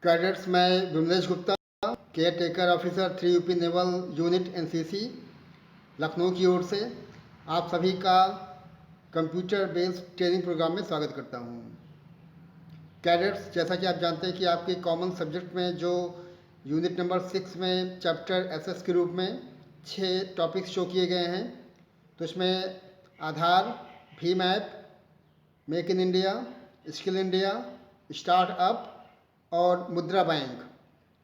Cadets, मैं Vimlesh Gupta, care taker officer 3 UP naval unit NCC Lucknow की ओर से आप सभी का कंप्यूटर बेस्ड ट्रेनिंग प्रोग्राम में स्वागत करता हूं। कैडेट्स, जैसा कि आप जानते हैं कि आपके कॉमन सब्जेक्ट में जो यूनिट नंबर 6 में चैप्टर SS के रूप में 6 टॉपिक्स शो किए गए हैं। तो इसमें आधार, भीम app, make in India, skill India, startup और मुद्रा बैंक,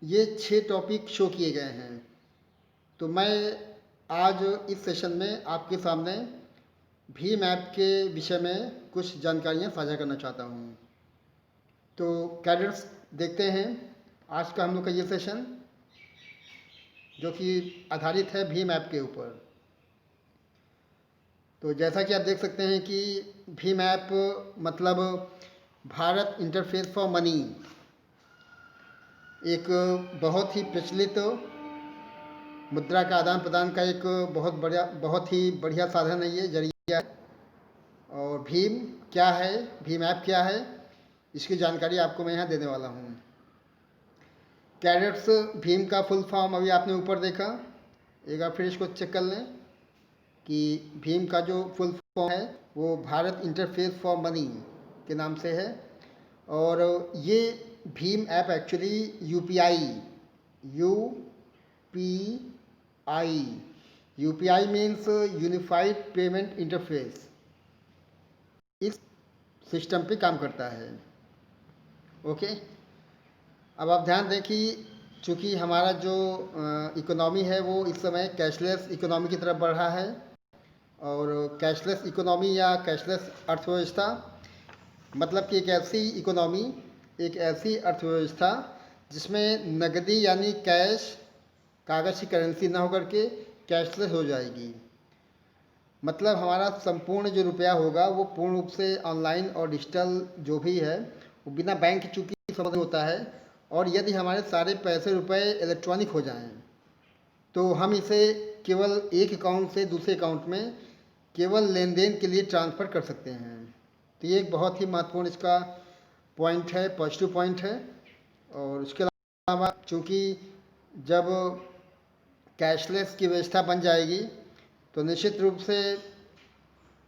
ये 6 टॉपिक शो किए गए हैं। तो मैं आज इस सेशन में आपके सामने भीम ऐप के विषय में कुछ जानकारियां साझा करना चाहता हूं। तो कैडेट्स, देखते हैं आज का हम लोग का ये सेशन, जो कि आधारित है भीम ऐप के ऊपर। तो जैसा कि आप देख सकते हैं कि भीम ऐप मतलब भारत इंटरफेस फॉर मनी, एक बहुत ही प्रचलित मुद्रा का आदान प्रदान का एक बहुत ही बढ़िया साधन है, ये जरिया है। और भीम क्या है, भीम ऐप क्या है, इसकी जानकारी आपको मैं यहाँ देने वाला हूँ। कैडेट्स, भीम का फुल फॉर्म अभी आपने ऊपर देखा, एक बार फिर इसको चेक कर लें कि भीम का जो फुल फॉर्म है वो भारत इंटरफेस फॉर मनी के नाम से है। और ये Bhim app actually UPI means unified payment interface, इस सिस्टम पे काम करता है। ओके, अब आप ध्यान दें कि चूँकि हमारा जो इकोनॉमी है वो इस समय कैशलेस इकोनॉमी की तरफ बढ़ रहा है। और कैशलेस इकोनॉमी या कैशलेस अर्थव्यवस्था मतलब कि एक ऐसी इकोनॉमी, एक ऐसी अर्थव्यवस्था जिसमें नकदी यानी कैश, कागज़ की करेंसी ना होकर के कैशलेस हो जाएगी। मतलब हमारा संपूर्ण जो रुपया होगा वो पूर्ण रूप से ऑनलाइन और डिजिटल जो भी है वो बिना बैंक चूँकि समझ होता है। और यदि हमारे सारे पैसे रुपए इलेक्ट्रॉनिक हो जाएं तो हम इसे केवल एक अकाउंट से दूसरे अकाउंट में केवल लेन देन के लिए ट्रांसफ़र कर सकते हैं। तो ये एक बहुत ही महत्वपूर्ण इसका पॉइंट है, पॉजिटिव पॉइंट है। और उसके अलावा चूँकि जब कैशलेस की व्यवस्था बन जाएगी तो निश्चित रूप से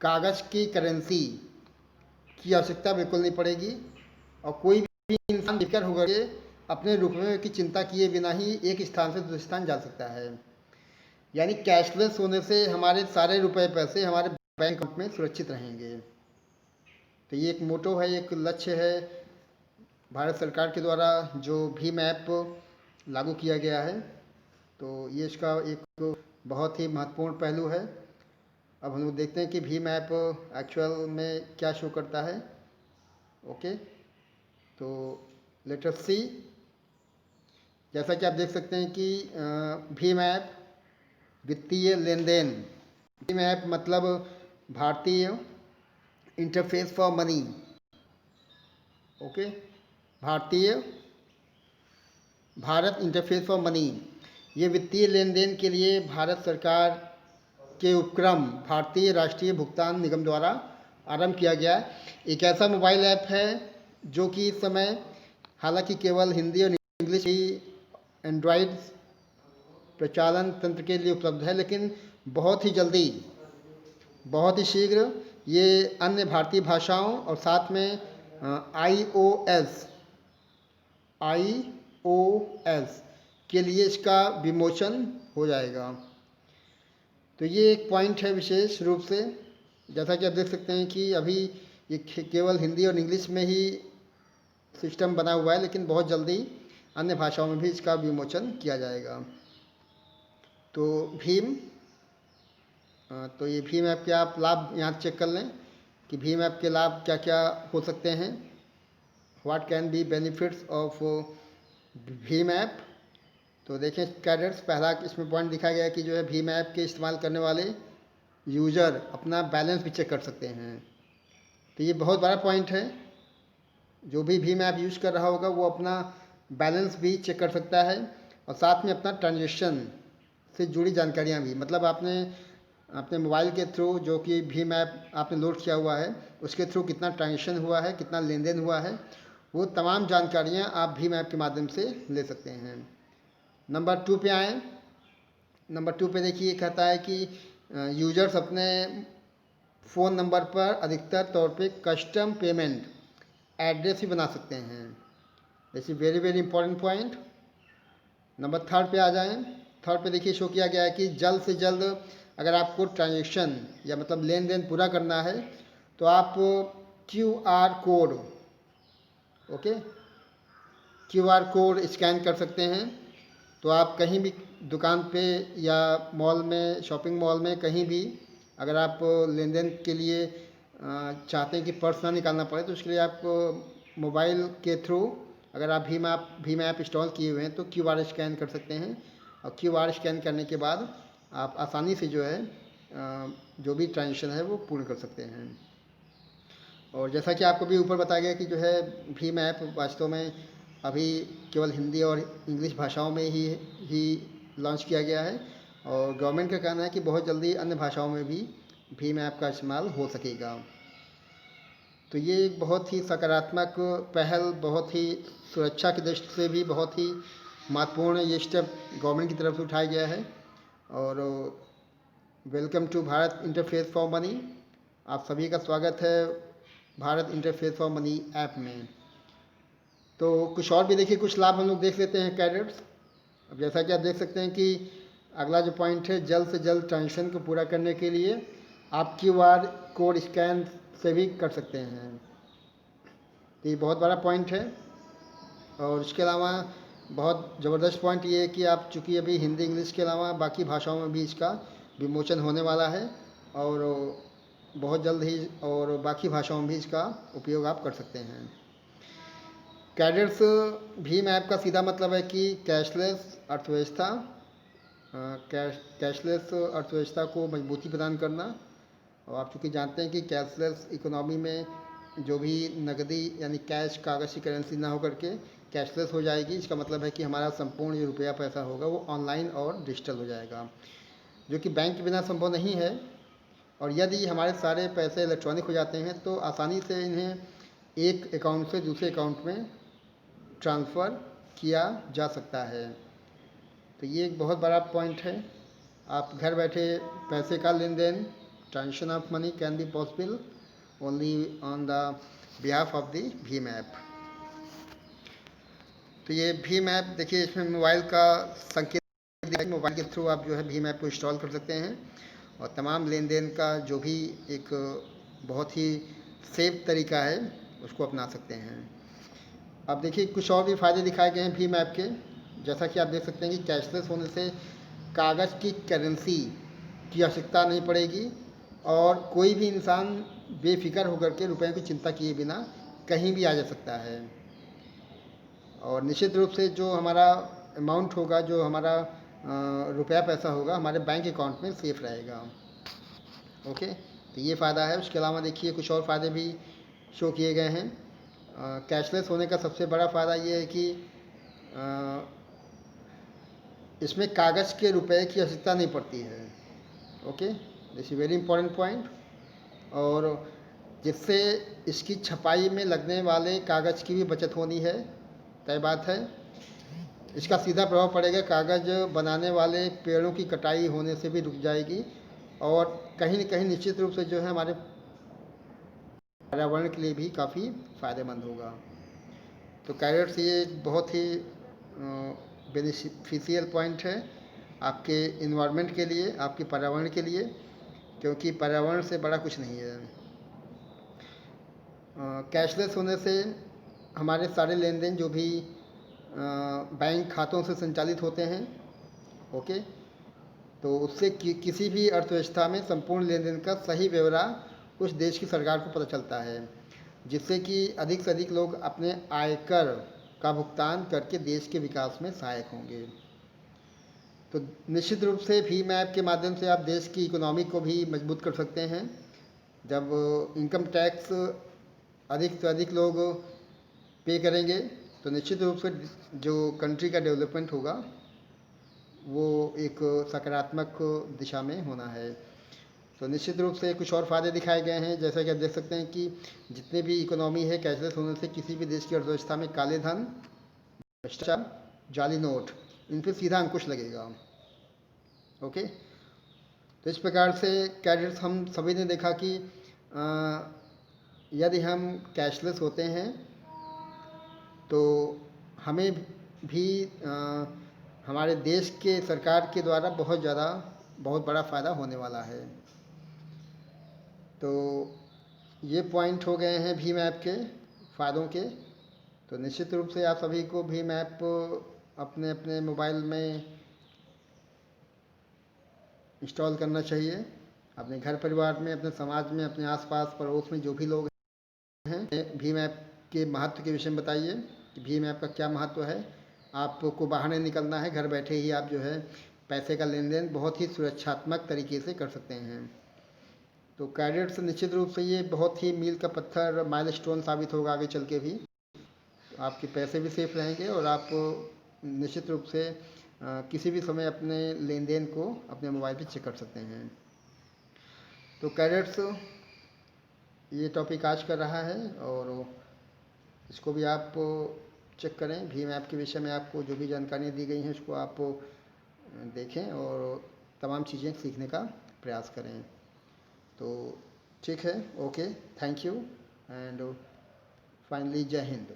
कागज़ की करेंसी की आवश्यकता बिल्कुल नहीं पड़ेगी। और कोई भी इंसान बेफिक्र होकर के अपने रुपये की चिंता किए बिना ही एक स्थान से दूसरे स्थान जा सकता है। यानी कैशलेस होने से हमारे सारे रुपए पैसे हमारे बैंक अकाउंट में सुरक्षित रहेंगे। तो ये एक मोटो है, एक लक्ष्य है भारत सरकार के द्वारा जो भीम ऐप लागू किया गया है। तो ये इसका एक बहुत ही महत्वपूर्ण पहलू है। अब हम लोग देखते हैं कि भीम ऐप एक्चुअल में क्या शो करता है। ओके, तो लेट अस सी। जैसा कि आप देख सकते हैं कि भीम ऐप वित्तीय लेन देन, भीम ऐप मतलब भारतीय interface for money. Okay, Bharat Interface for money, ये वित्तीय लेन देन के लिए भारत सरकार के उपक्रम भारतीय राष्ट्रीय भुगतान निगम द्वारा आरंभ किया गया एक ऐसा मोबाइल ऐप है जो कि इस समय हालांकि केवल हिंदी और इंग्लिश ही एंड्रॉयड प्रचालन तंत्र के लिए उपलब्ध है, लेकिन बहुत ही जल्दी, बहुत ही शीघ्र ये अन्य भारतीय भाषाओं और साथ में iOS के लिए इसका विमोचन हो जाएगा। तो ये एक पॉइंट है विशेष रूप से। जैसा कि आप देख सकते हैं कि अभी ये केवल हिंदी और इंग्लिश में ही सिस्टम बना हुआ है, लेकिन बहुत जल्दी अन्य भाषाओं में भी इसका विमोचन किया जाएगा। तो ये भीम ऐप के आप लाभ यहाँ चेक कर लें कि भीम ऐप के लाभ क्या क्या हो सकते हैं। What can be benefits of Bhim app. तो देखें कैडेट्स, पहला इसमें पॉइंट दिखाया गया है कि जो है भीम ऐप के इस्तेमाल करने वाले यूज़र अपना बैलेंस भी चेक कर सकते हैं। तो ये बहुत बड़ा पॉइंट है। जो भी भीम ऐप यूज़ कर रहा होगा वो अपना बैलेंस भी चेक कर सकता है और साथ में अपना ट्रांजेक्शन से जुड़ी जानकारियाँ भी, मतलब आपने अपने मोबाइल के थ्रू जो कि भीम ऐप आपने लोड किया हुआ है उसके थ्रू कितना ट्रांजेक्शन हुआ है, कितना लेन देन हुआ है, वो तमाम जानकारियाँ आप भीम ऐप के माध्यम से ले सकते हैं। नंबर 2 पे आएँ। नंबर 2 पे देखिए कहता है कि यूजर्स अपने फ़ोन नंबर पर अधिकतर तौर पे कस्टम पेमेंट एड्रेस भी बना सकते हैं। This is very very important point. Number 3 पे आ जाएँ। 3 पे देखिए शो किया गया है कि जल्द से जल्द अगर आपको ट्रांजेक्शन या मतलब लेन देन पूरा करना है तो आप QR code, okay, QR code scan कर सकते हैं। तो आप कहीं भी दुकान पे या मॉल में, शॉपिंग मॉल में, कहीं भी अगर आप लेन देन के लिए चाहते हैं कि पर्स ना निकालना पड़े तो उसके लिए आप मोबाइल के थ्रू अगर आप भीम ऐप इंस्टॉल किए हुए हैं तो QR स्कैन कर सकते हैं। और QR स्कैन करने के बाद आप आसानी से जो है जो भी ट्रांजेक्शन है वो पूर्ण कर सकते हैं। और जैसा कि आपको भी ऊपर बताया गया कि जो है भीम ऐप वास्तव में अभी केवल हिंदी और इंग्लिश भाषाओं में ही लॉन्च किया गया है और गवर्नमेंट का कहना है कि बहुत जल्दी अन्य भाषाओं में भी भीम ऐप का इस्तेमाल हो सकेगा। तो ये एक बहुत ही सकारात्मक पहल, बहुत ही सुरक्षा की दृष्टि से भी बहुत ही महत्वपूर्ण ये स्टेप गवर्नमेंट की तरफ से उठाया गया है। और welcome to Bharat Interface for Money. आप सभी का स्वागत है Bharat Interface for Money app में। तो कुछ और भी देखिए, कुछ लाभ हम लोग देख लेते हैं कैडेट्स। अब जैसा कि आप देख सकते हैं कि अगला जो पॉइंट है, जल्द से जल्द ट्रांजेक्शन को पूरा करने के लिए आप QR कोड स्कैन से भी कर सकते हैं। तो ये बहुत बड़ा पॉइंट है। और इसके अलावा बहुत ज़बरदस्त पॉइंट ये है कि आप चूँकि अभी हिंदी इंग्लिश के अलावा बाकी भाषाओं में भी इसका विमोचन होने वाला है और बहुत जल्द ही और बाकी भाषाओं में भी इसका उपयोग आप कर सकते हैं। कैडेट्स, भीम ऐप का सीधा मतलब है कि कैशलेस अर्थव्यवस्था, कैशलेस अर्थव्यवस्था को मजबूती प्रदान करना। और आप चूँकि जानते हैं कि कैशलेस इकोनॉमी में जो भी नकदी यानी कैश, कागज़ की करेंसी ना होकर के कैशलेस हो जाएगी। इसका मतलब है कि हमारा संपूर्ण जो रुपया पैसा होगा वो ऑनलाइन और डिजिटल हो जाएगा, जो कि बैंक के बिना संभव नहीं है। और यदि हमारे सारे पैसे इलेक्ट्रॉनिक हो जाते हैं तो आसानी से इन्हें एक अकाउंट से दूसरे अकाउंट में ट्रांसफ़र किया जा सकता है। तो ये एक बहुत बड़ा पॉइंट है। आप घर बैठे पैसे का लेन देन, transaction of money can be possible only on the behalf of the भीम ऐप। तो ये भीम ऐप देखिए, इसमें मोबाइल का संकेत, मोबाइल के थ्रू आप जो है भीम ऐप को इंस्टॉल कर सकते हैं और तमाम लेन देन का जो भी एक बहुत ही सेफ तरीका है उसको अपना सकते हैं। अब देखिए कुछ और भी फ़ायदे दिखाए गए हैं भीम ऐप के। जैसा कि आप देख सकते हैं कि कैशलेस होने से कागज़ की करेंसी की आवश्यकता नहीं पड़ेगी और कोई भी इंसान बेफिक्र होकर के रुपए की चिंता किए बिना कहीं भी आ जा सकता है। और निश्चित रूप से जो हमारा अमाउंट होगा, जो हमारा रुपया पैसा होगा, हमारे बैंक अकाउंट में सेफ रहेगा। ओके, तो ये फ़ायदा है। उसके अलावा देखिए कुछ और फ़ायदे भी शो किए गए हैं। कैशलेस होने का सबसे बड़ा फ़ायदा ये है कि इसमें कागज़ के रुपए की आवश्यकता नहीं पड़ती है। Okay, this is very important point. और जिससे इसकी छपाई में लगने वाले कागज़ की भी बचत होनी है, तय बात है। इसका सीधा प्रभाव पड़ेगा, कागज़ बनाने वाले पेड़ों की कटाई होने से भी रुक जाएगी और कहीं न कहीं निश्चित रूप से जो है हमारे पर्यावरण के लिए भी काफ़ी फ़ायदेमंद होगा। तो कैडेट्स, ये बहुत ही बेनिफिशियल पॉइंट है आपके इन्वायरमेंट के लिए, आपके पर्यावरण के लिए, क्योंकि पर्यावरण से बड़ा कुछ नहीं है। कैशलेस होने से हमारे सारे लेन देन जो भी बैंक खातों से संचालित होते हैं, ओके, तो उससे किसी भी अर्थव्यवस्था में संपूर्ण लेन देन का सही ब्यौरा उस देश की सरकार को पता चलता है, जिससे कि अधिक से अधिक लोग अपने आयकर का भुगतान करके देश के विकास में सहायक होंगे। तो निश्चित रूप से भीम ऐप के माध्यम से आप देश की इकोनॉमी को भी मजबूत कर सकते हैं। जब इनकम टैक्स अधिक से अधिक लोग पे करेंगे तो निश्चित रूप से जो कंट्री का डेवलपमेंट होगा वो एक सकारात्मक दिशा में होना है। तो निश्चित रूप से कुछ और फ़ायदे दिखाए गए हैं, जैसा कि आप देख सकते हैं कि जितने भी इकोनॉमी है कैशलेस होने से किसी भी देश की अर्थव्यवस्था में काले धन, भ्रष्टाचार, जाली नोट, इन पर सीधा अंकुश लगेगा। ओके, तो इस प्रकार से कैडेट्स हम सभी ने देखा कि यदि हम कैशलेस होते हैं तो हमें भी हमारे देश के सरकार के द्वारा बहुत बड़ा फ़ायदा होने वाला है। तो ये पॉइंट हो गए हैं भीम ऐप के फ़ायदों के। तो निश्चित रूप से आप सभी को भीम ऐप अपने अपने मोबाइल में इंस्टॉल करना चाहिए। अपने घर परिवार में, अपने समाज में, अपने आसपास पड़ोस में जो भी लोग हैं, भीम ऐप के महत्व के विषय में बताइए कि भीम ऐप का क्या महत्व है। आपको बाहर नहीं निकलना है, घर बैठे ही आप जो है पैसे का लेन देन बहुत ही सुरक्षात्मक तरीके से कर सकते हैं। तो कैडेट्स निश्चित रूप से ये बहुत ही मील का पत्थर, माइलस्टोन साबित होगा आगे चल के भी। तो आपके पैसे भी सेफ रहेंगे और आप निश्चित रूप से किसी भी समय अपने लेन देन को अपने मोबाइल पे चेक कर सकते हैं। तो कैडेट्स ये टॉपिक आज कर रहा है और इसको भी आप चेक करें। भीम ऐप के विषय में आपको जो भी जानकारियाँ दी गई हैं उसको आप देखें और तमाम चीज़ें सीखने का प्रयास करें। तो ठीक है, okay, thank you and finally जय हिंद।